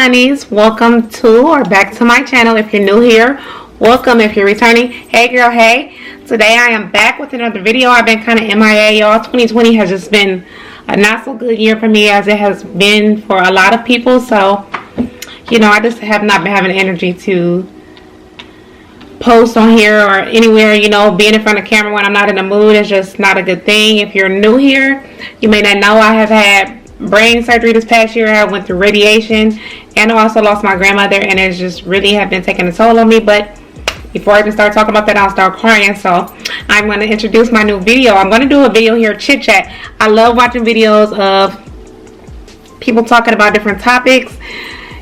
honeys, welcome to or back to my channel. If you're new here, welcome. If you're returning, hey girl, hey. Today I am back with another video. I've been kind of MIA, y'all. 2020 has just been a not so good year for me, as it has been for a lot of people. So, you know, I just have not been having the energy to post on here or anywhere. You know, being in front of camera when I'm not in the mood is just not a good thing. If you're new here, you may not know I have had brain surgery this past year. I went through radiation, and I also lost my grandmother, and it's just really have been taking a toll on me. But before I even start talking about that, I'll start crying. So I'm going to introduce my new video. I'm going to do a video here, chit chat. I love watching videos of people talking about different topics.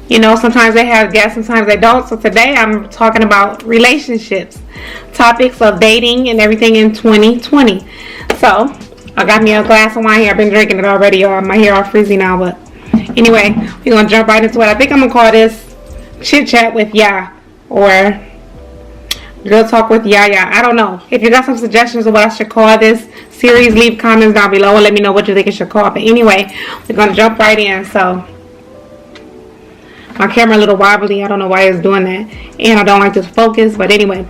You know, sometimes they have guests, sometimes they don't. So today I'm talking about relationships, topics of dating and everything in 2020. So I got me a glass of wine here. I've been drinking it already, y'all. My hair all frizzy now, but anyway, we're going to jump right into it. I think I'm going to call this Chit Chat with Ya, or Girl Talk with Yaya. I don't know. If you got some suggestions of what I should call this series, leave comments down below and let me know what you think it should call. But anyway, we're going to jump right in. So my camera a little wobbly. I don't know why it's doing that. And I don't like this focus. But anyway.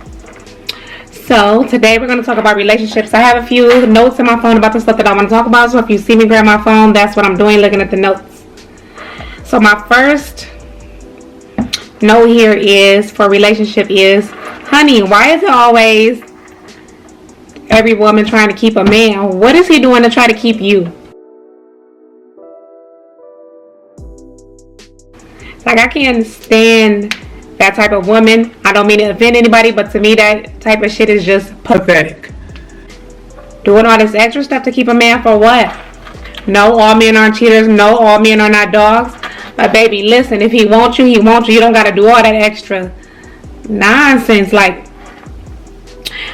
So today we're going to talk about relationships. I have a few notes in my phone about the stuff that I want to talk about. So if you see me grab my phone, that's what I'm doing, looking at the notes. So my first note here is for relationship is, honey, why is it always every woman trying to keep a man? What is he doing to try to keep you? Like, I can't stand that type of woman. I don't mean to offend anybody, but to me that type of shit is just pathetic. Doing all this extra stuff to keep a man for what? No, all men aren't cheaters. No, all men are not dogs. But baby, listen, if he wants you, he wants you. You don't got to do all that extra nonsense. Like,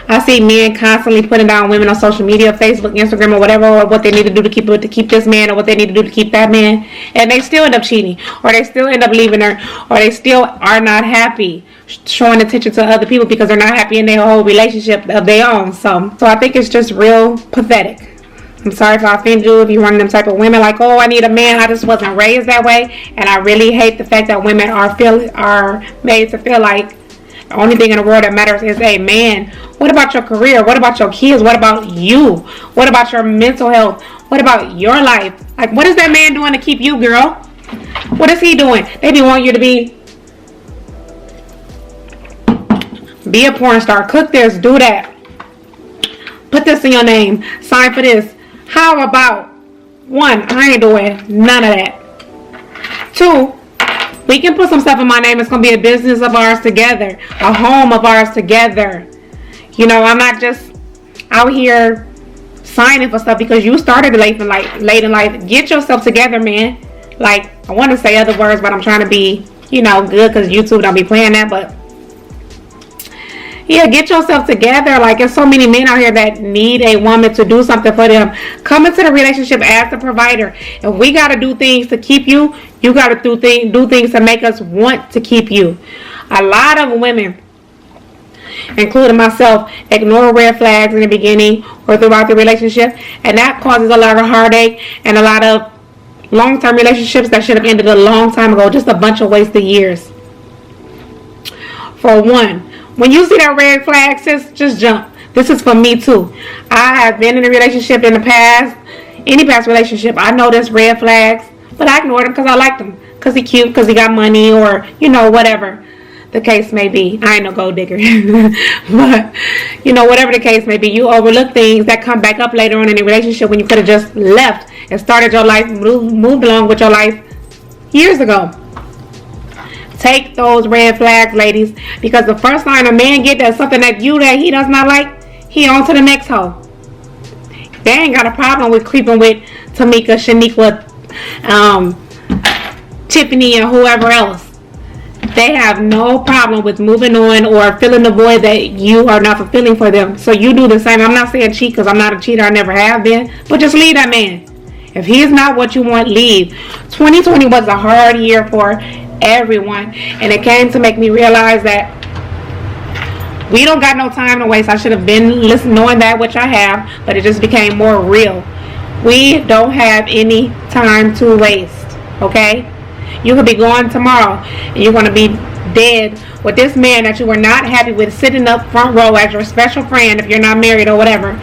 I see men constantly putting down women on social media, Facebook, Instagram, or whatever, or what they need to do to keep this man, or what they need to do to keep that man, and they still end up cheating, or they still end up leaving her, or they still are not happy, showing attention to other people because they're not happy in their whole relationship of their own. So I think it's just real pathetic. I'm sorry if I offend you if you're one of them type of women like, oh, I need a man, I just wasn't raised that way. And I really hate the fact that women are made to feel like the only thing in the world that matters is a man. What about your career? What about your kids? What about you? What about your mental health? What about your life? Like, what is that man doing to keep you, girl? What is he doing? They be wanting you to be a porn star. Cook this, do that. Put this in your name. Sign for this. How about, one, I ain't doing none of that. Two, we can put some stuff in my name. It's going to be a business of ours together. A home of ours together. You know, I'm not just out here signing for stuff because you started late in life. Get yourself together, man. Like, I want to say other words, but I'm trying to be, you know, good because YouTube don't be playing that. But yeah, get yourself together. Like, there's so many men out here that need a woman to do something for them. Come into the relationship as the provider. If we got to do things to keep you, you got to do things to make us want to keep you. A lot of women, including myself, ignore red flags in the beginning or throughout the relationship, and that causes a lot of heartache and a lot of long-term relationships that should have ended a long time ago. Just a bunch of wasted years. For one, when you see that red flag, sis, just jump. This is for me too. I have been in a relationship in the past, any past relationship. I noticed red flags, but I ignored him because I liked him. Because he cute, because he got money, or, you know, whatever the case may be. I ain't no gold digger. But, you know, whatever the case may be, you overlook things that come back up later on in a relationship when you could have just left and started your life, moved along with your life years ago. Take those red flags, ladies, because the first sign a man get that's something that he does not like, he on to the next hoe. They ain't got a problem with creeping with Tamika, Shaniqua, Tiffany, and whoever else. They have no problem with moving on or filling the void that you are not fulfilling for them. So you do the same. I'm not saying cheat because I'm not a cheater. I never have been. But just leave that man. If he is not what you want, leave. 2020 was a hard year for everyone. And it came to make me realize that we don't got no time to waste. I should have been knowing that, which I have. But it just became more real. We don't have any time to waste. Okay? You could be gone tomorrow, and you're going to be dead with this man that you were not happy with, sitting up front row as your special friend if you're not married or whatever,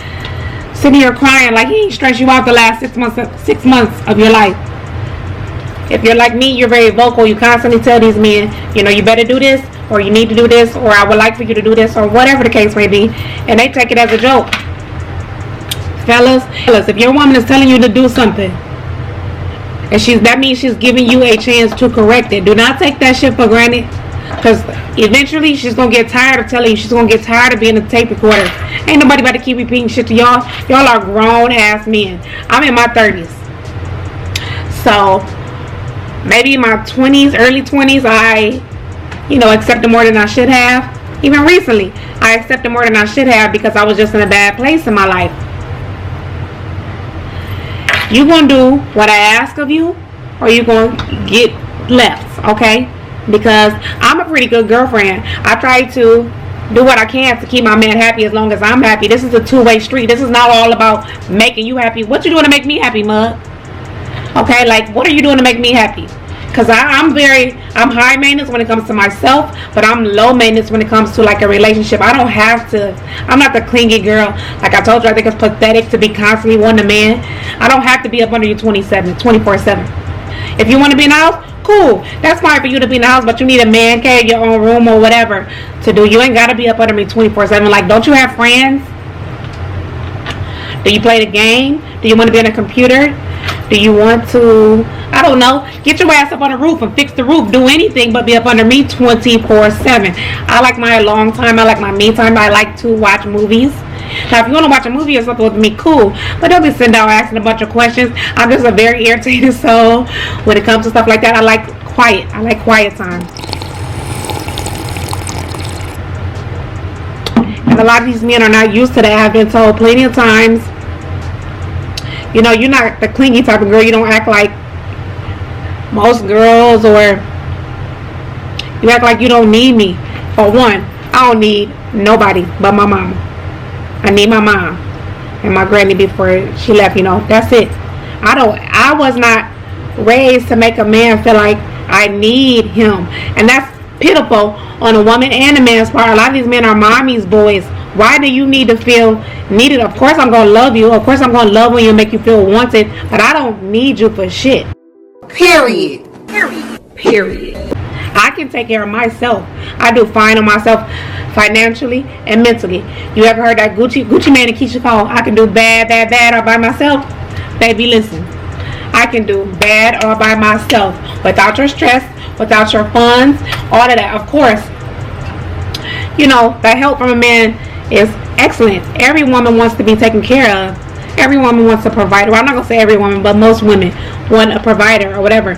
sitting here crying like he ain't stressed you out the last 6 months of your life. If you're like me, you're very vocal. You constantly tell these men, you know, you better do this, or you need to do this, or I would like for you to do this, or whatever the case may be, and they take it as a joke. Fellas, if your woman is telling you to do something, and that means she's giving you a chance to correct it. Do not take that shit for granted, because eventually she's gonna get tired of telling you. She's gonna get tired of being a tape recorder. Ain't nobody about to keep repeating shit to y'all. Y'all are grown ass men. I'm in my 30s, so maybe in my 20s, early 20s, I, accepted more than I should have. Even recently, I accepted more than I should have because I was just in a bad place in my life. You gonna do what I ask of you, or you gonna get left, okay? Because I'm a pretty good girlfriend. I try to do what I can to keep my man happy as long as I'm happy. This is a two-way street. This is not all about making you happy. What you doing to make me happy, mug? Okay, like, what are you doing to make me happy? Because I'm high maintenance when it comes to myself, but I'm low maintenance when it comes to like a relationship. I'm not the clingy girl. Like I told you, I think it's pathetic to be constantly wanting a man. I don't have to be up under you 24/7. If you want to be in the house, cool. That's fine for you to be in the house, but you need a man cave, your own room or whatever to do. You ain't got to be up under me 24/7. Like, don't you have friends? Do you play the game? Do you want to be on a computer? Do you want to, I don't know, get your ass up on the roof and fix the roof? Do anything but be up under me 24/7. I like my alone time. I like my me time. I like to watch movies. Now, if you want to watch a movie or something with me, cool. But don't be sitting down asking a bunch of questions. I'm just a very irritated soul when it comes to stuff like that. I like quiet. I like quiet time. And a lot of these men are not used to that. I've been told plenty of times, you're not the clingy type of girl. You don't act like most girls, or you act like you don't need me. For one, I don't need nobody but my mama. I need my mom and my granny before she left, that's it. I was not raised to make a man feel like I need him. And that's pitiful on a woman and a man's part. A lot of these men are mommy's boys. Why do you need to feel needed? Of course I'm going to love you. Of course I'm going to love when you make you feel wanted. But I don't need you for shit. Period. I can take care of myself. I do fine on myself financially and mentally. You ever heard that Gucci man and Keisha call? I can do bad all by myself. Baby, listen. I can do bad all by myself without your stress, without your funds, all of that. Of course, the help from a man is excellent. Every woman wants to be taken care of. Every woman wants a provider. Well, I'm not going to say every woman, but most women want a provider or whatever.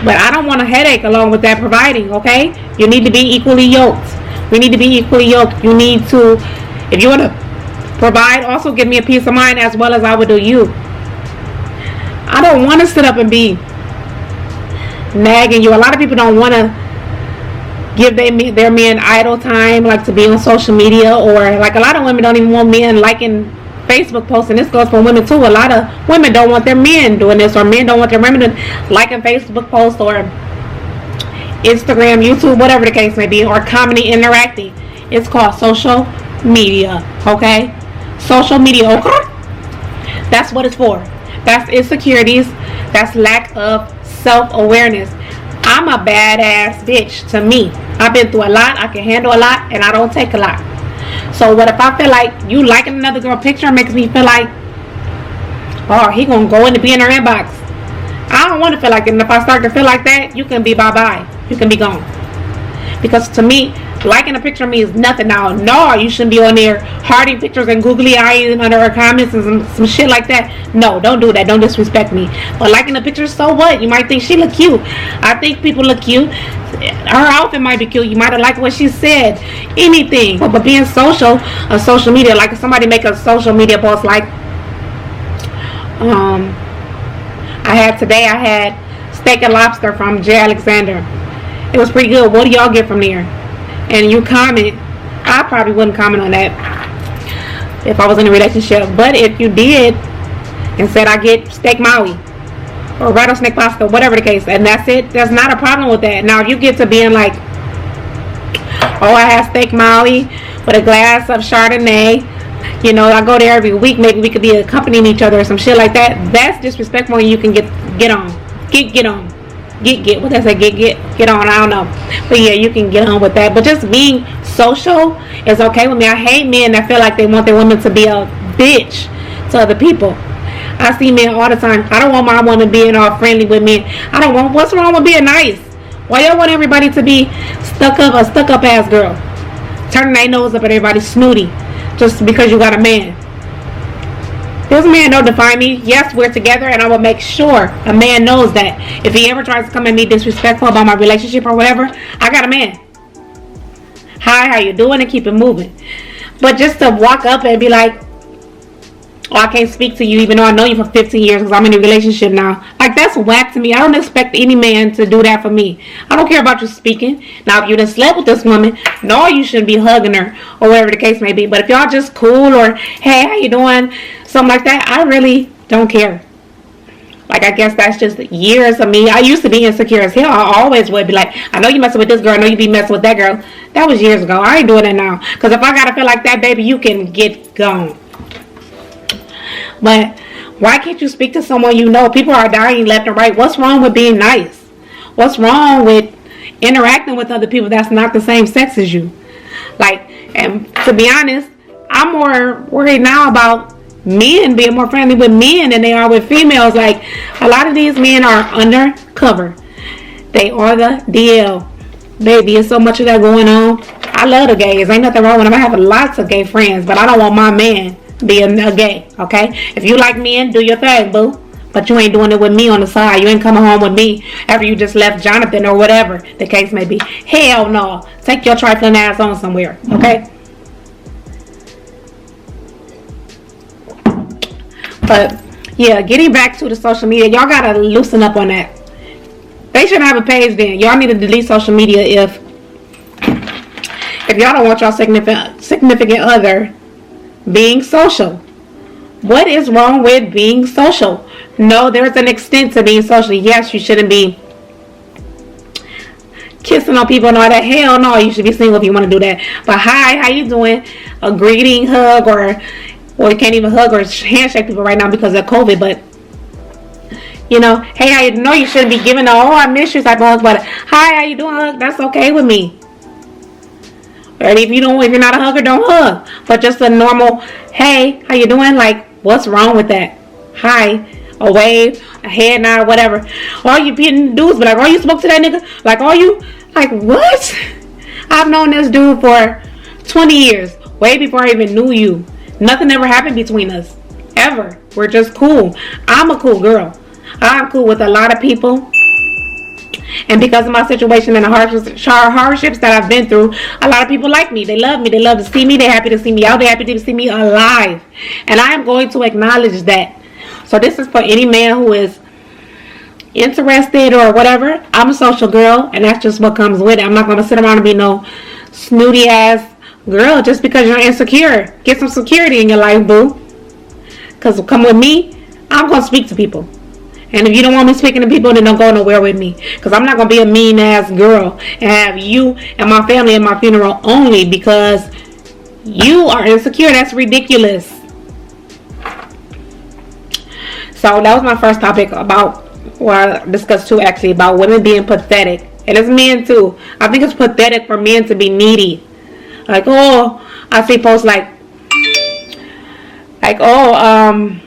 But I don't want a headache along with that providing, okay? You need to be equally yoked. We need to be equally yoked. You need to, if you want to provide, also give me a peace of mind as well as I would do you. I don't want to sit up and be nagging you. A lot of people don't want to give their men idle time, like to be on social media, or like a lot of women don't even want men liking Facebook posts, and this goes for women too. A lot of women don't want their men doing this, or men don't want their women liking Facebook posts or Instagram, YouTube, whatever the case may be, or commenting, interacting. It's called social media, okay? Social media, okay? That's what it's for. That's insecurities. That's lack of self-awareness. I'm a badass bitch to me. I've been through a lot. I can handle a lot, and I don't take a lot. So what if I feel like you liking another girl picture makes me feel like, oh, he gonna go in to be in her inbox. I don't want to feel like that. And if I start to feel like that, you can be bye-bye. You can be gone. Because to me, liking a picture means nothing now. No, you shouldn't be on there hearting pictures and googly eyes under her comments and some shit like that. No, don't do that. Don't disrespect me. But liking a picture, so what? You might think she look cute. I think people look cute. Her outfit might be cute. You might have liked what she said. Anything. But being social on social media, like if somebody make a social media post like, I had steak and lobster from J. Alexander. It was pretty good. What do y'all get from there? And you comment, I probably wouldn't comment on that if I was in a relationship. But if you did and said I get steak Maui, or rattlesnake pasta, whatever the case, and that's it. There's not a problem with that. Now, if you get to being like, oh, I have steak Maui with a glass of Chardonnay, you know, I go there every week, maybe we could be accompanying each other or some shit like that. That's disrespectful, and you can get on. Get on. What they say, get on, I don't know. But yeah, you can get on with that. But just being social is okay with me. I hate men that feel like they want their women to be a bitch to other people. I see men all the time. I don't want my woman being all friendly with me. I don't want, what's wrong with being nice? Why y'all want everybody to be stuck up ass girl? Turning their nose up at everybody snooty just because you got a man. This man don't define me. Yes, we're together, and I will make sure a man knows that if he ever tries to come at me disrespectful about my relationship or whatever, I got a man. Hi, how you doing? And keep it moving. But just to walk up and be like, oh, I can't speak to you even though I know you for 15 years because I'm in a relationship now. Like, that's whack to me. I don't expect any man to do that for me. I don't care about you speaking. Now, if you done slept with this woman, no, you shouldn't be hugging her or whatever the case may be. But if y'all just cool or, hey, how you doing? Something like that, I really don't care. Like, I guess that's just years of me. I used to be insecure as hell. I always would be like, I know you messing with this girl. I know you be messing with that girl. That was years ago. I ain't doing it now. Because if I got to feel like that, baby, you can get gone. But why can't you speak to someone you know? People are dying left and right. What's wrong with being nice? What's wrong with interacting with other people that's not the same sex as you? Like, and to be honest, I'm more worried now about men being more friendly with men than they are with females. Like, a lot of these men are undercover. They are the DL. Baby, there's so much of that going on. I love the gays. Ain't nothing wrong with them. I have lots of gay friends, but I don't want my man being a gay, okay? If you like men, do your thing, boo. But you ain't doing it with me on the side. You ain't coming home with me after you just left Jonathan or whatever the case may be. Hell no. Take your trifling ass on somewhere, okay? But yeah, getting back to the social media, y'all gotta loosen up on that. They shouldn't have a page then. Y'all need to delete social media if y'all don't want y'all significant other being social. What is wrong with being social? No, there's an extent to being social. Yes, you shouldn't be kissing on people and all that. Hell no, you should be single if you want to do that. But hi, how you doing? A greeting, hug, or you can't even hug or handshake people right now because of COVID. But you know, hey, I know you shouldn't be giving a oh I miss you type of hug. But hi, how you doing? Hug. That's okay with me. Or if you're not a hugger, don't hug. But just a normal, hey, how you doing? Like, what's wrong with that? Hi, a wave, a head nod, whatever. All you dudes be like, oh, you spoke to that nigga? Like, all you, like, what? I've known this dude for 20 years, way before I even knew you. Nothing ever happened between us, ever. We're just cool. I'm a cool girl. I'm cool with a lot of people. And because of my situation and the hardships that I've been through, a lot of people like me. They love me. They love to see me. They're happy to see me out. They're happy to see me alive. And I am going to acknowledge that. So this is for any man who is interested or whatever. I'm a social girl, and that's just what comes with it. I'm not going to sit around and be no snooty ass girl just because you're insecure. Get some security in your life, boo. Because come with me, I'm going to speak to people. And if you don't want me speaking to people, then don't go nowhere with me. Because I'm not going to be a mean ass girl and have you and my family at my funeral only because you are insecure. That's ridiculous. So that was my first topic about, well, I discussed two actually, about women being pathetic. And it's men too. I think it's pathetic for men to be needy. Like, oh, I see posts like, oh,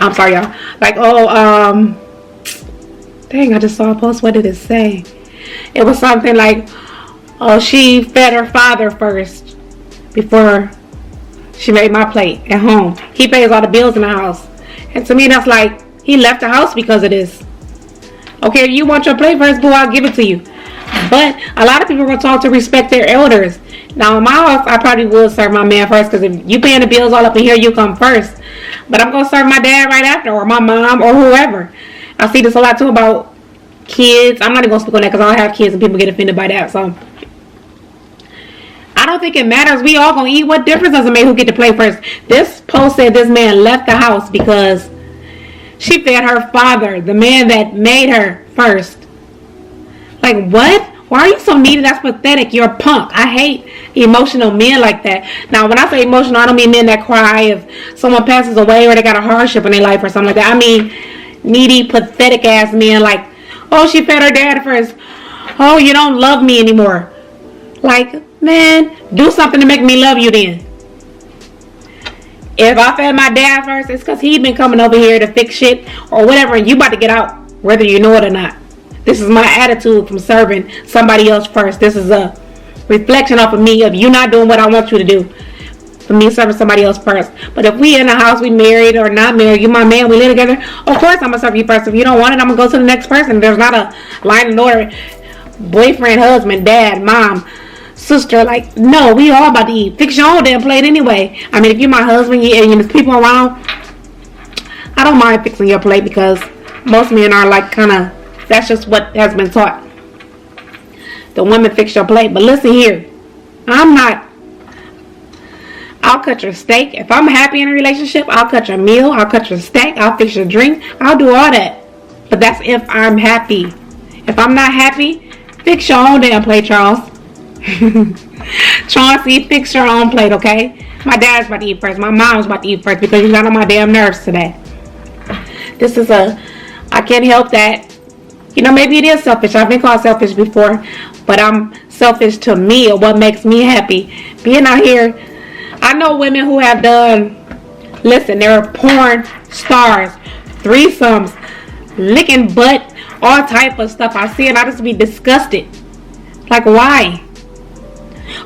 I'm sorry, y'all. Like, oh, dang, I just saw a post. What did it say? It was something like, oh, she fed her father first before she made my plate at home. He pays all the bills in the house. And to me, that's like, he left the house because of this. Okay, if you want your plate first, boo, I'll give it to you. But a lot of people were taught to respect their elders. Now, in my house, I probably would serve my man first because if you paying the bills all up in here, you come first. But I'm going to serve my dad right after, or my mom, or whoever. I see this a lot, too, about kids. I'm not even going to speak on that because I don't have kids and people get offended by that. So, I don't think it matters. We all going to eat. What difference does it make who get to play first? This post said this man left the house because She fed her father, the man that made her first. Like, what? Why are you so needy? That's pathetic. You're a punk. I hate emotional men like that. Now, when I say emotional, I don't mean men that cry if someone passes away or they got a hardship in their life or something like that. I mean needy, pathetic ass men like, oh, she fed her dad first. Oh, you don't love me anymore. Like, man, do something to make me love you then. If I fed my dad first, it's because he been coming over here to fix shit or whatever, and you about to get out, whether you know it or not. This is my attitude from serving somebody else first. This is a reflection off of me of you not doing what I want you to do. For me serving somebody else first. But if we in a house, we married or not married, you my man, we live together, of course I'm going to serve you first. If you don't want it, I'm going to go to the next person. There's not a line in order. Boyfriend, husband, dad, mom, sister, like, no, we all about to eat. Fix your own damn plate anyway. I mean, if you're my husband and there's people around, I don't mind fixing your plate because most men are like kind of, that's just what has been taught. The women fix your plate. But listen here, I'll cut your steak. If I'm happy in a relationship, I'll cut your meal, I'll cut your steak, I'll fix your drink, I'll do all that. But that's if I'm happy. If I'm not happy, fix your own damn plate, Charles. Chauncey, fix your own plate, okay? My dad's about to eat first. My mom's about to eat first because you got on my damn nerves today. I can't help that. You know, maybe it is selfish. I've been called selfish before, but I'm selfish to me or what makes me happy. Being out here, I know women who have done, listen, there are porn stars, threesomes, licking butt, all type of stuff. I see it, I just be disgusted. Like, why?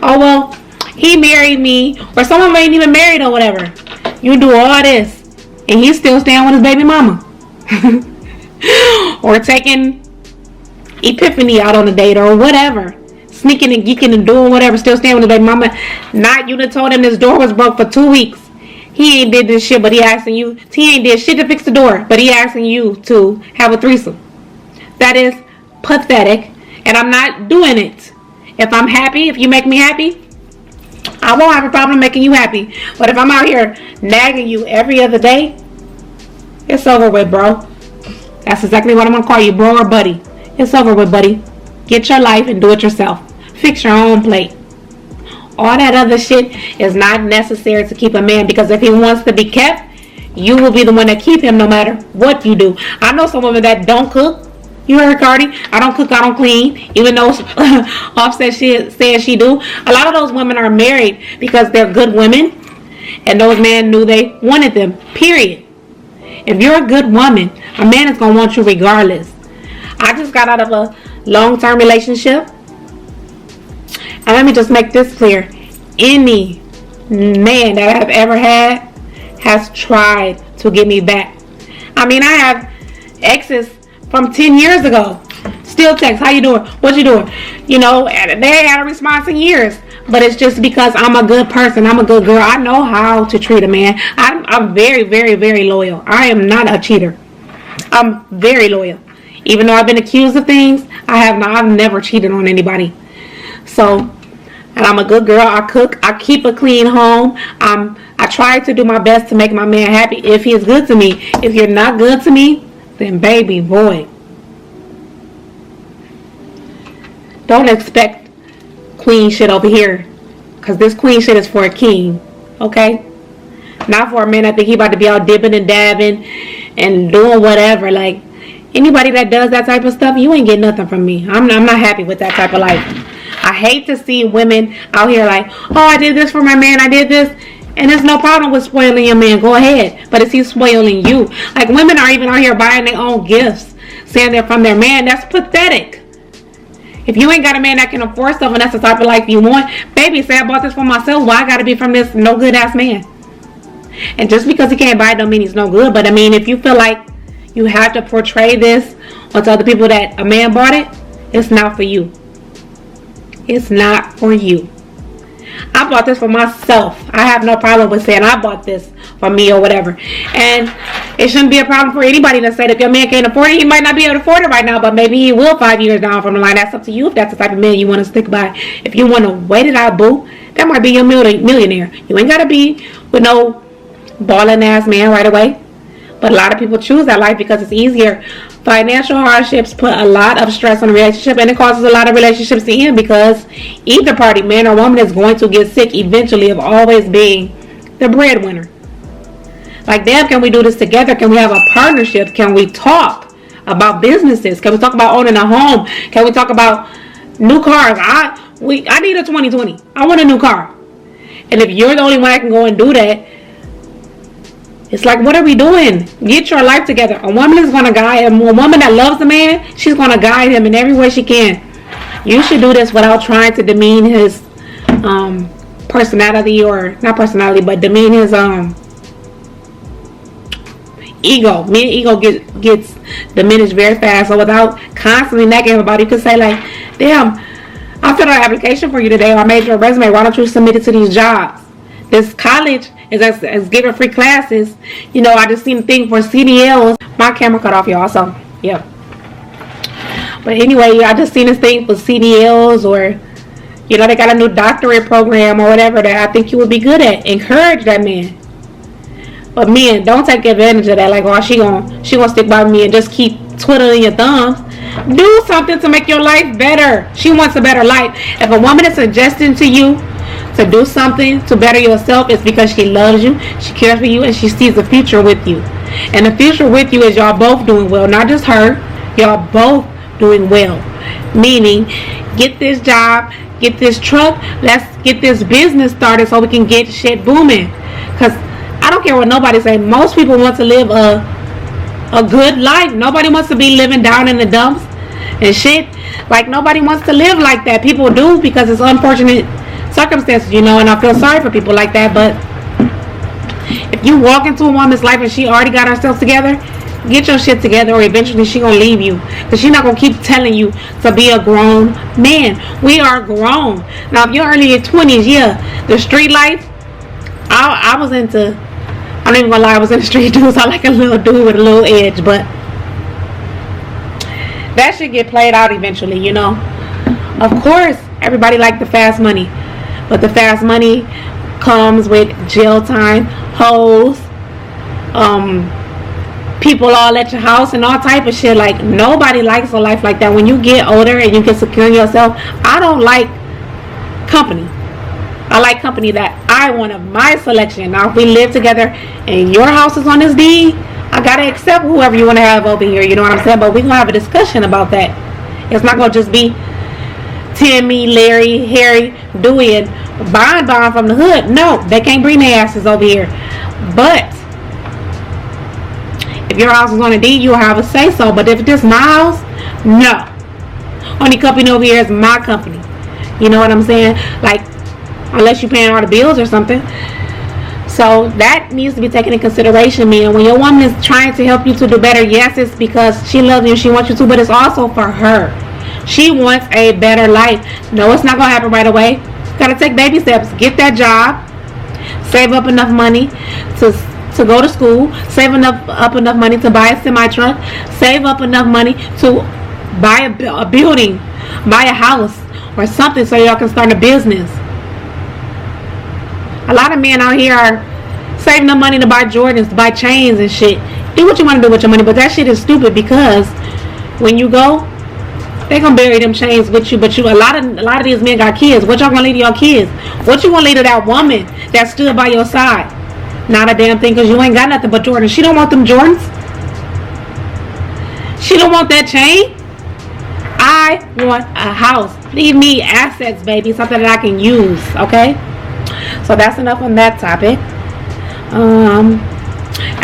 Oh, well, he married me, or someone ain't even married or whatever. You do all this, and he's still staying with his baby mama. Or taking Epiphany out on a date or whatever. Sneaking and geeking and doing whatever, still staying with his baby mama. Not, you done told him this door was broke for 2 weeks. He ain't did this shit, but he asking you. He ain't did shit to fix the door, but he asking you to have a threesome. That is pathetic, and I'm not doing it. If I'm happy, if you make me happy, I won't have a problem making you happy. But if I'm out here nagging you every other day, it's over with, bro. That's exactly what I'm going to call you, bro or buddy. It's over with, buddy. Get your life and do it yourself. Fix your own plate. All that other shit is not necessary to keep a man, because if he wants to be kept, you will be the one that keep him no matter what you do. I know some women that don't cook. You heard Cardi? I don't cook, I don't clean. Even though Offset says she do. A lot of those women are married because they're good women, and those men knew they wanted them. Period. If you're a good woman, a man is going to want you regardless. I just got out of a long-term relationship. And let me just make this clear. Any man that I've ever had has tried to get me back. I mean, I have exes from 10 years ago. Still text, how you doing? What you doing? You know, they had a response in years. But it's just because I'm a good person. I'm a good girl. I know how to treat a man. I'm very, very, very loyal. I am not a cheater. I'm very loyal. Even though I've been accused of things, I've never cheated on anybody. So, and I'm a good girl. I cook. I keep a clean home. I try to do my best to make my man happy if he's good to me. If you're not good to me, then baby boy, don't expect queen shit over here, because this queen shit is for a king, okay? Not for a man that think he about to be out dipping and dabbing and doing whatever. Like, anybody that does that type of stuff, you ain't getting nothing from me. I'm not happy with that type of life. I hate to see women out here like, oh, I did this for my man, I did this, and there's no problem with spoiling your man. Go ahead. But is he spoiling you? Like, women are even out here buying their own gifts, saying they're from their man. That's pathetic. If you ain't got a man that can afford stuff and that's the type of life you want, baby, say I bought this for myself. Why I gotta be from this no good ass man? And just because he can't buy it don't mean he's no good. But I mean, if you feel like you have to portray this onto other people that a man bought it, it's not for you. It's not for you. I bought this for myself. I have no problem with saying I bought this for me or whatever. And it shouldn't be a problem for anybody to say that if your man can't afford it, he might not be able to afford it right now, but maybe he will 5 years down from the line. That's up to you if that's the type of man you want to stick by. If you want to wait it out, boo, that might be your millionaire. You ain't got to be with no balling ass man right away. But a lot of people choose that life because it's easier. Financial hardships put a lot of stress on a relationship, and it causes a lot of relationships to end because either party, man or woman, is going to get sick eventually of always being the breadwinner. Like, damn, can we do this together? Can we have a partnership? Can we talk about businesses? Can we talk about owning a home? Can we talk about new cars? I need a 2020. I want a new car. And if you're the only one that can go and do that, it's like, what are we doing? Get your life together. A woman is going to guide him. A woman that loves a man, she's going to guide him in every way she can. You should do this without trying to demean his personality, or not personality, but demean his ego. Me and ego gets diminished very fast. So without constantly nagging about it, you could say like, damn, I filled out an application for you today, or I made your resume. Why don't you submit it to these jobs? This college is giving free classes. You know, I just seen a thing for CDLs. My camera cut off, y'all, so yeah. But anyway, I just seen this thing for CDLs, or you know, they got a new doctorate program or whatever that I think you would be good at. Encourage that man. But men, don't take advantage of that. Like, oh, she gonna stick by me and just keep twiddling your thumbs. Do something to make your life better. She wants a better life. If a woman is suggesting to you to do something to better yourself, it's because she loves you, she cares for you, and she sees the future with you. And the future with you is y'all both doing well, not just her. Y'all both doing well. Meaning, get this job, get this truck, let's get this business started so we can get shit booming. Because I don't care what nobody say. Most people want to live a good life. Nobody wants to be living down in the dumps and shit. Like, nobody wants to live like that. People do because it's unfortunate circumstances, you know, and I feel sorry for people like that. But if you walk into a woman's life and she already got herself together, get your shit together, or eventually she gonna leave you, because she's not gonna keep telling you to be a grown man. We are grown. Now, if you're early in your 20s, yeah, the street life, I was into, I'm not even gonna lie, I was in the street dudes. I like a little dude with a little edge, but that should get played out eventually, you know. Of course, everybody like the fast money, but the fast money comes with jail time, hoes, people all at your house, and all type of shit. Like, nobody likes a life like that. When you get older and you get secure in yourself, I don't like company. I like company that I want of my selection. Now, if we live together and your house is on this deed, I gotta accept whoever you want to have over here. You know what I'm saying? But we're gonna have a discussion about that. It's not gonna just be Timmy, Larry, Harry, Dewey, and Bon from the hood. No, they can't bring their asses over here. But if your house is on a deed, you'll have a say so. But if it's my house, no. Only company over here is my company. You know what I'm saying? Like, unless you're paying all the bills or something. So that needs to be taken in consideration, man. When your woman is trying to help you to do better, yes, it's because she loves you, she wants you to, but it's also for her. She wants a better life. No, it's not going to happen right away. You got to take baby steps. Get that job. Save up enough money to go to school. Save up enough money to buy a semi-truck. Save up enough money to buy a building, buy a house or something so y'all can start a business. A lot of men out here are saving up money to buy Jordans, to buy chains and shit. Do what you want to do with your money, but that shit is stupid, because when you go, they gonna bury them chains with you. But a lot of these men got kids. What y'all gonna leave to your kids? What you gonna leave to that woman that stood by your side? Not a damn thing, because you ain't got nothing but Jordans. She don't want them Jordans. She don't want that chain. I want a house. Leave me assets, baby, something that I can use. Okay. So that's enough on that topic. And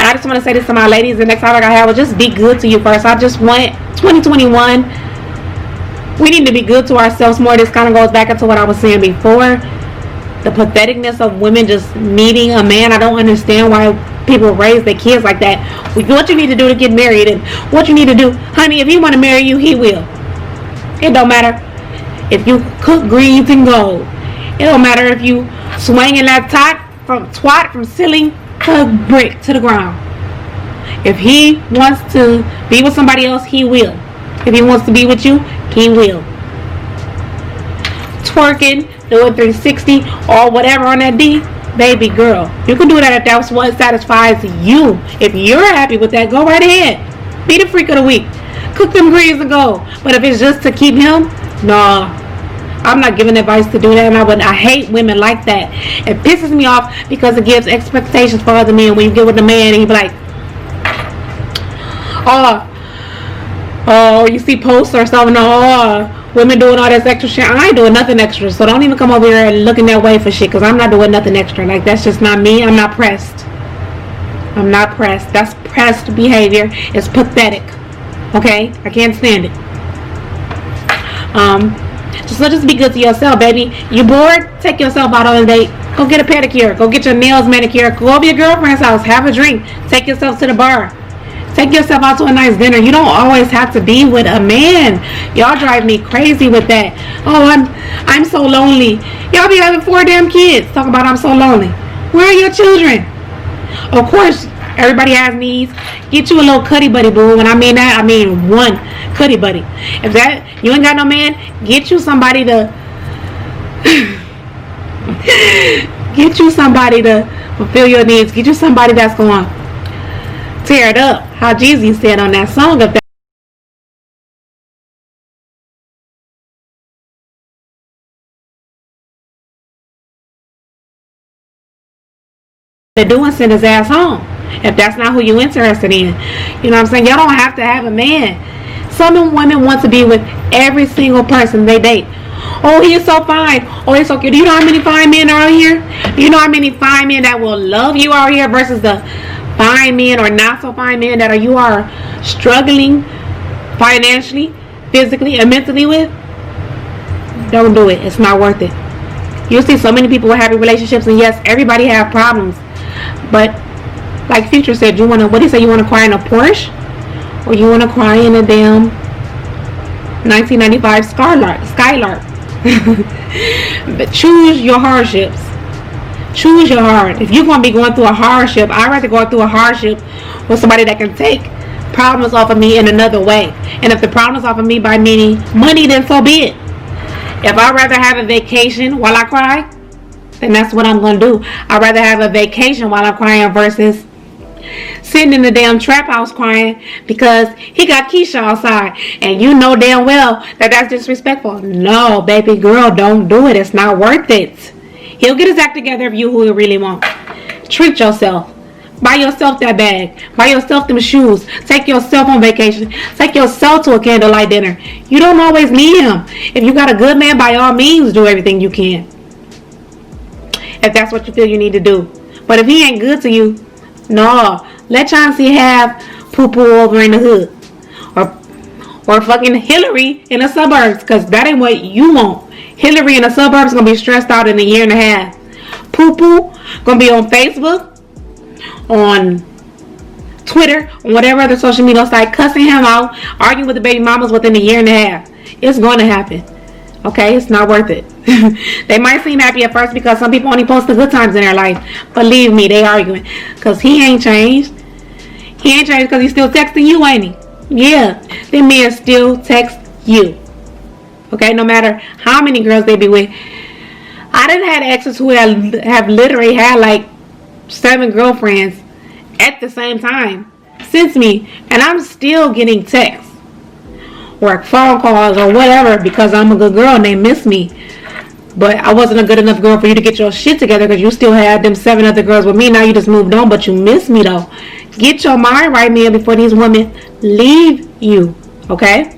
I just want to say this to my ladies. The next topic I have was just be good to you first. I just want 2021. We need to be good to ourselves more. This kind of goes back into what I was saying before. The patheticness of women just needing a man. I don't understand why people raise their kids like that. What you need to do to get married, and what you need to do, honey, if he want to marry you, he will. It don't matter if you cook greens and gold. It don't matter if you swinging that twat from ceiling to brick to the ground. If he wants to be with somebody else, he will. If he wants to be with you, he will. Twerking, doing 360 or whatever on that D, baby girl, you can do that if that's what satisfies you. If you're happy with that, go right ahead. Be the freak of the week. Cook them greens and go. But if it's just to keep him, nah. I'm not giving advice to do that, and I hate women like that. It pisses me off because it gives expectations for other men when you get with a man and you be like, oh, you see posts or something, women doing all this extra shit. I ain't doing nothing extra, so don't even come over here and looking that way for shit, because I'm not doing nothing extra. Like, that's just not me. I'm not pressed. I'm not pressed. That's pressed behavior. It's pathetic. Okay? I can't stand it. Just be good to yourself, baby. You bored? Take yourself out on a date. Go get a pedicure. Go get your nails manicured. Go over to your girlfriend's house. Have a drink. Take yourself to the bar. Take yourself out to a nice dinner. You don't always have to be with a man. Y'all drive me crazy with that. Oh, I'm so lonely. Y'all be having 4 damn kids. Talking about I'm so lonely. Where are your children? Of course, everybody has needs. Get you a little cuddy buddy, boo. When I mean that, I mean one cuddy buddy. If that you ain't got no man, get you somebody to get you somebody to fulfill your needs. Get you somebody that's going to tear it up. How Jeezy said on that song. If they're doing, send his ass home. If that's not who you're interested in. You know what I'm saying? Y'all don't have to have a man. Some women want to be with every single person they date. Oh, he is so fine. Oh, he's so cute. Do you know how many fine men are out here? Do you know how many fine men that will love you out here versus the fine men or not so fine men that you are struggling financially, physically, and mentally with? Don't do it. It's not worth it. You'll see so many people with happy relationships, and yes, everybody have problems. But like Future said, you want to, what do you say, you want to cry in a Porsche? Or you want to cry in a damn 1995 Skylark? But choose your hardships. Choose your hard. If you're going to be going through a hardship, I'd rather go through a hardship with somebody that can take problems off of me in another way. And if the problems off of me by meaning money, then so be it. If I'd rather have a vacation while I cry, then that's what I'm going to do. I'd rather have a vacation while I'm crying versus sitting in the damn trap house crying because he got Keisha outside and you know damn well that that's disrespectful. No, baby girl, don't do it. It's not worth it. He'll get his act together if you who he really want. Treat yourself. Buy yourself that bag. Buy yourself them shoes. Take yourself on vacation. Take yourself to a candlelight dinner. You don't always need him. If you got a good man, by all means, do everything you can. If that's what you feel you need to do. But if he ain't good to you, no. Let Chauncey have poo-poo over in the hood. Or fucking Hillary in the suburbs. Because that ain't what you want. Hillary in the suburbs going to be stressed out in a year and a half. Poo-poo going to be on Facebook, on Twitter, on whatever other social media site, cussing him out, arguing with the baby mamas within a year and a half. It's going to happen. Okay? It's not worth it. They might seem happy at first because some people only post the good times in their life. Believe me, they arguing. Because he ain't changed. He ain't changed because he's still texting you, ain't he? Yeah. Them men still text you. Okay? No matter how many girls they be with. I done had exes who have literally had like 7 girlfriends at the same time since me. And I'm still getting texts or phone calls or whatever because I'm a good girl and they miss me. But I wasn't a good enough girl for you to get your shit together because you still had them 7 other girls with me. Now you just moved on, but you miss me though. Get your mind right, man, before these women leave you. Okay?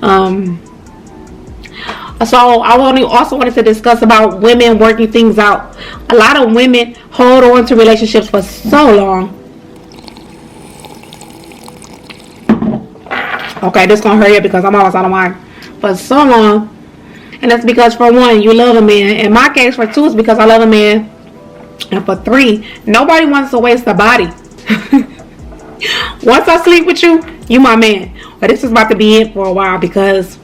So I also wanted to discuss about women working things out. A lot of women hold on to relationships for so long. Okay, this gonna hurry up because I'm almost out of wine. For so long. And that's because for 1, you love a man. In my case, for 2, it's because I love a man. And for 3, nobody wants to waste a body. Once I sleep with you, you my man. But this is about to be it for a while because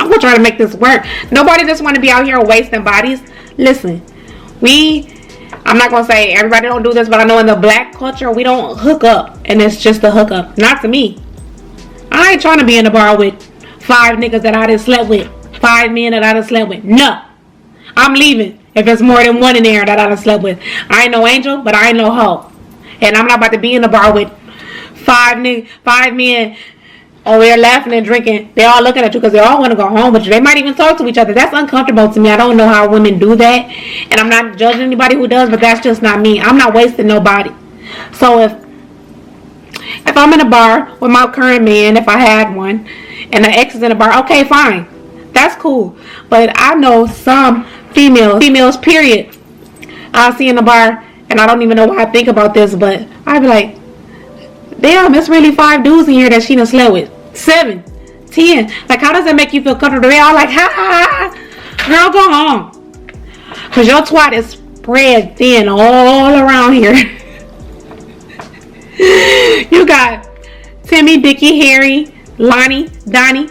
I'm gonna try to make this work. Nobody just want to be out here wasting bodies. Listen, I'm not gonna say everybody don't do this, but I know in the black culture we don't hook up, and it's just a hookup. Not to me. I ain't trying to be in the bar with 5 niggas that I done slept with, 5 men that I done slept with. No, I'm leaving. if it's more than one in there that I done slept with. I ain't no angel, but I ain't no hoe. And I'm not about to be in the bar with five men over there laughing and drinking. They all looking at you because they all want to go home with you. They might even talk to each other. That's uncomfortable to me. I don't know how women do that. And I'm not judging anybody who does, but that's just not me. I'm not wasting nobody. So if I'm in a bar with my current man, if I had one, and the ex is in a bar, okay, fine. That's cool. But I know some females, period, I'll see in the bar, and I don't even know why I think about this, but I'd be like, damn, it's really 5 dudes in here that she done slept with. 7, 10. Like, how does that make you feel comfortable? They all like, ha, girl, go home. Because your twat is spread thin all around here. You got Timmy, Dickie, Harry, Lonnie, Donnie,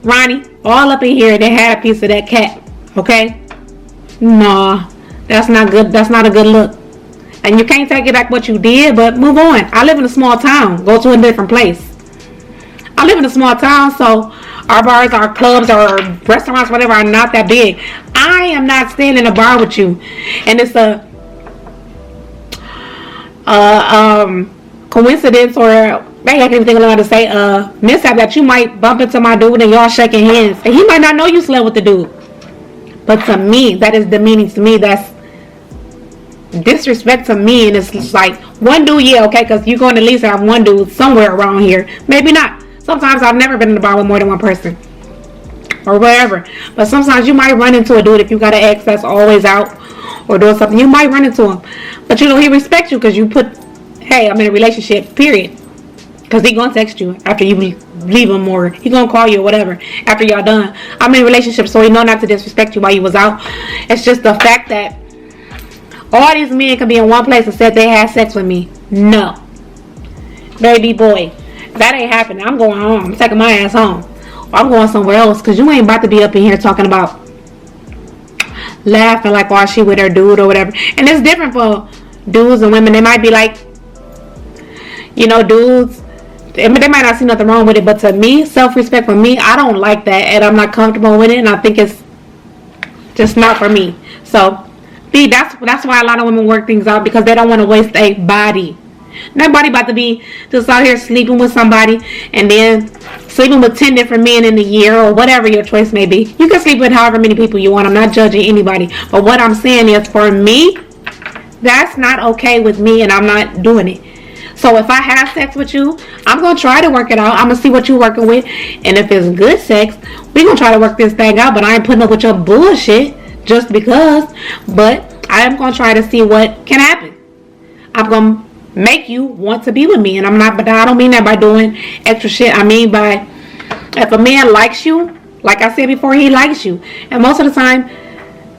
Ronnie, all up in here. They had a piece of that cat. Okay? Nah, that's not good. That's not a good look. And you can't take it back what you did, but move on. I live in a small town. Go to a different place. I live in a small town, so our bars, our clubs, our restaurants, whatever, are not that big. I am not staying in a bar with you. And it's a coincidence, or I can't even think of how to say, mishap that you might bump into my dude and y'all shaking hands. And he might not know you slept with the dude. But to me, that is demeaning to me. That's disrespect to me. And it's like, one dude, yeah, okay, because you're going to at least have one dude somewhere around here. Maybe not. Sometimes I've never been in a bar with more than one person. Or whatever. But sometimes you might run into a dude if you got an ex that's always out or doing something. You might run into him. But you know, he respects you because you put, hey, I'm in a relationship, period. Because he gonna text you after you leave him, or he gonna call you or whatever after y'all done. I'm in a relationship, so he know not to disrespect you while you was out. It's just the fact that all these men can be in one place and said they had sex with me. No. Baby boy, that ain't happening. I'm going home. I'm taking my ass home. Or I'm going somewhere else, because you ain't about to be up in here talking about laughing like, oh, she with her dude or whatever. And it's different for dudes and women. They might be like, you know, dudes, they might not see nothing wrong with it, but to me, self-respect for me, I don't like that, and I'm not comfortable with it, and I think it's just not for me. So, that's why a lot of women work things out, because they don't want to waste a body. Nobody about to be just out here sleeping with somebody and then sleeping with 10 different men in a year, or whatever your choice may be. You can sleep with however many people you want. I'm not judging anybody, but what I'm saying is, for me, that's not okay with me, and I'm not doing it. So if I have sex with you, I'm going to try to work it out. I'm going to see what you're working with. And if it's good sex, we're going to try to work this thing out. But I ain't putting up with your bullshit just because. But I am going to try to see what can happen. I'm going to make you want to be with me. And but I don't mean that by doing extra shit. I mean by, if a man likes you, like I said before, he likes you. And most of the time,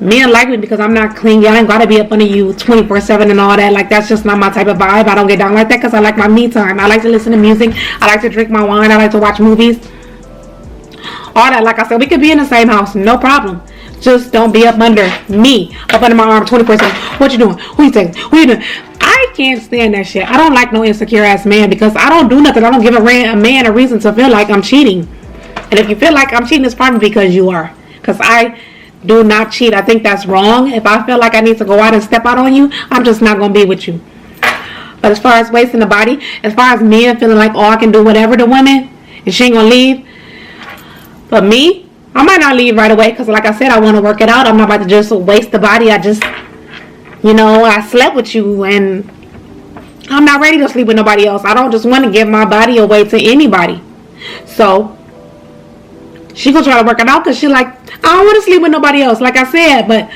men like me because I'm not clingy. I ain't gotta be up under you 24/7 and all that. Like, that's just not my type of vibe. I don't get down like that because I like my me time. I like to listen to music. I like to drink my wine. I like to watch movies. All that. Like I said, we could be in the same house, no problem. Just don't be up under me, up under my arm 24/7. What you doing? Who you taking? Who you doing? I can't stand that shit. I don't like no insecure ass man, because I don't do nothing. I don't give a man a reason to feel like I'm cheating. And if you feel like I'm cheating, it's probably because you are. Because I do not cheat. I think that's wrong. If I feel like I need to go out and step out on you, I'm just not going to be with you. But as far as wasting the body, as far as men feeling like, oh, I can do whatever to women and she ain't going to leave. But me, I might not leave right away, because like I said, I want to work it out. I'm not about to just waste the body. I just, you know, I slept with you and I'm not ready to sleep with nobody else. I don't just want to give my body away to anybody. So she gonna try to work it out, because she like, I don't want to sleep with nobody else, like I said. But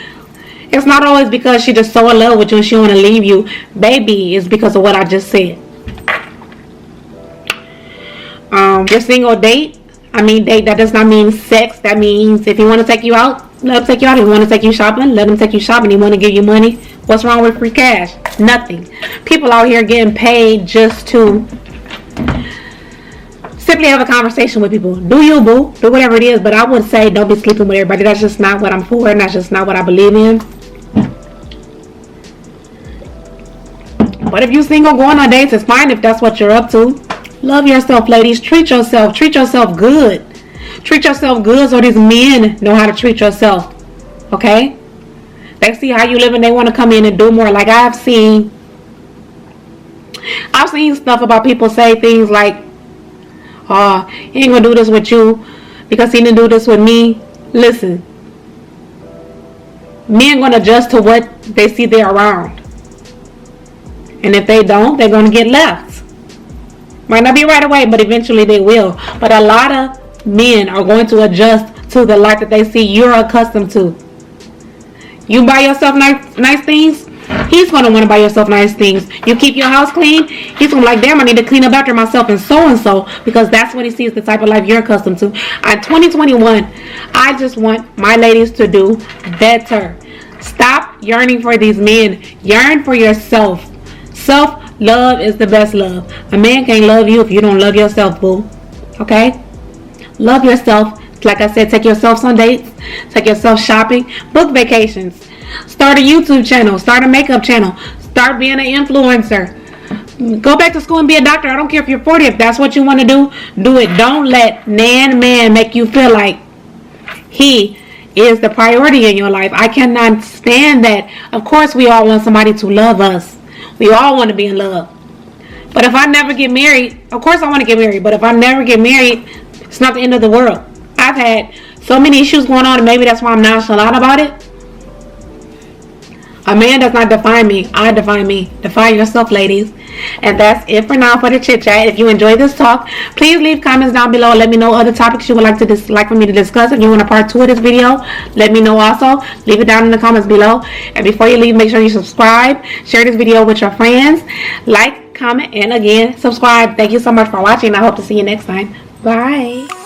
it's not always because she just so in love with you and she want to leave you. Baby, it's because of what I just said. Your single date, date, that does not mean sex. That means if he want to take you out, let him take you out. If he want to take you shopping, let him take you shopping. He want to give you money. What's wrong with free cash? Nothing. People out here getting paid just to simply have a conversation with people. Do you, boo? Do whatever it is. But I would say don't be sleeping with everybody. That's just not what I'm for, and that's just not what I believe in. But if you single, going on dates is fine if that's what you're up to. Love yourself, ladies. Treat yourself. Treat yourself good. Treat yourself good so these men know how to treat yourself. Okay? They see how you live and they want to come in and do more. Like I've seen stuff about people say things like, oh, he ain't gonna do this with you because he didn't do this with me. Listen, men gonna adjust to what they see they're around. And if they don't, they're gonna get left. Might not be right away, but eventually they will. But a lot of men are going to adjust to the life that they see you're accustomed to. You buy yourself nice things, he's going to want to buy yourself nice things. You keep your house clean, he's going to be like, damn, I need to clean up after myself and so, because that's what he sees, the type of life you're accustomed to. In 2021, I just want my ladies to do better. Stop yearning for these men. Yearn for yourself. Self-love is the best love. A man can't love you if you don't love yourself, boo. Okay? Love yourself. Like I said, take yourself on dates. Take yourself shopping. Book vacations. Start a YouTube channel. Start a makeup channel. Start being an influencer. Go back to school and be a doctor. I don't care if you're 40. If that's what you want to do, do it. Don't let man make you feel like he is the priority in your life. I cannot stand that. Of course, we all want somebody to love us. We all want to be in love. But if I never get married, of course I want to get married. But if I never get married, it's not the end of the world. I've had so many issues going on, and maybe that's why I'm nonchalant about it. A man does not define me. I define me. Define yourself, ladies. And that's it for now for the chit chat. If you enjoyed this talk, please leave comments down below. Let me know other topics you would like for me to discuss. If you want a part 2 of this video, let me know also. Leave it down in the comments below. And before you leave, make sure you subscribe. Share this video with your friends. Like, comment, and again, subscribe. Thank you so much for watching. I hope to see you next time. Bye.